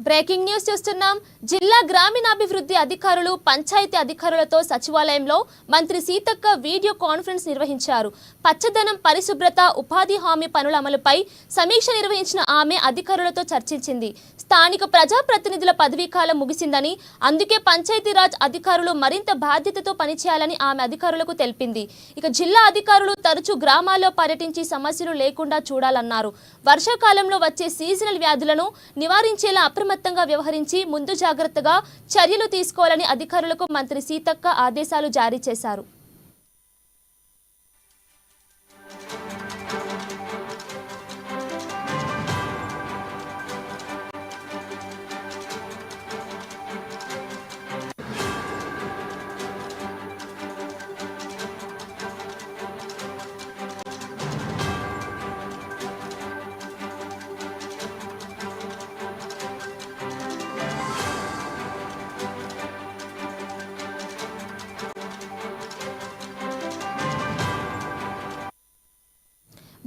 Breaking news చూస్తున్నాం. జిల్లా గ్రామీణాభివృద్ధి అధికారులు పంచాయతీ అధికారులతో సచివాలయంలో మంత్రి సీతక్క వీడియో కాన్ఫరెన్స్ నిర్వహించారు. పచ్చదనం, పరిశుభ్రత, ఉపాధి హామీ పనుల అమలుపై సమీక్ష నిర్వహించిన ఆమె అధికారులతో చర్చించింది. స్థానిక ప్రజాప్రతినిధుల పదవీకాలం ముగిసిందని, అందుకే పంచాయతీరాజ్ అధికారులు మరింత బాధ్యతతో పనిచేయాలని ఆమె అధికారులకు తెలిపింది. ఇక జిల్లా అధికారులు తరచూ గ్రామాల్లో పర్యటించి సమస్యలు లేకుండా చూడాలన్నారు. వర్షాకాలంలో వచ్చే సీజనల్ వ్యాధులను నివారించేలా అప్రమత్తంగా వ్యవహరించి ముందు జాగ్రత్తగా చర్యలు తీసుకోవాలని అధికారులకు మంత్రి సీతక్క ఆదేశాలు జారీ చేశారు.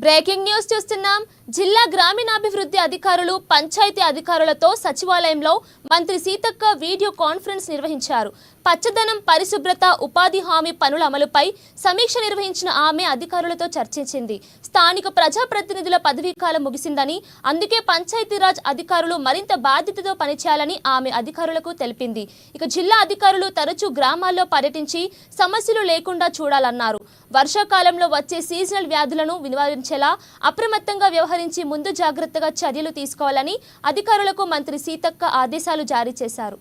బ్రేకింగ్ న్యూస్ చూస్తున్నాం. జిల్లా గ్రామీణాభివృద్ధి అధికారులు పంచాయతీ అధికారులతో సచివాలయంలో మంత్రి సీతక్క వీడియో కాన్ఫరెన్స్ నిర్వహించారు. పచ్చదనం, పరిశుభ్రత, ఉపాధి హామీ పనుల అమలుపై సమీక్ష నిర్వహించిన ఆమె అధికారులతో చర్చించింది. స్థానిక ప్రజాప్రతినిధుల పదవీకాలం ముగిసిందని, అందుకే పంచాయతీరాజ్ అధికారులు మరింత బాధ్యతతో పనిచేయాలని ఆమె అధికారులకు తెలిపింది. ఇక జిల్లా అధికారులు తరచూ గ్రామాల్లో పర్యటించి సమస్యలు లేకుండా చూడాలన్నారు. వర్షాకాలంలో వచ్చే సీజనల్ వ్యాధులను నివారించేలా అప్రమత్తంగా వ్యవహరించి ముందు జాగ్రత్తగా చర్యలు తీసుకోవాలని అధికారులకు మంత్రి సీతక్క ఆదేశాలు జారీ చేశారు.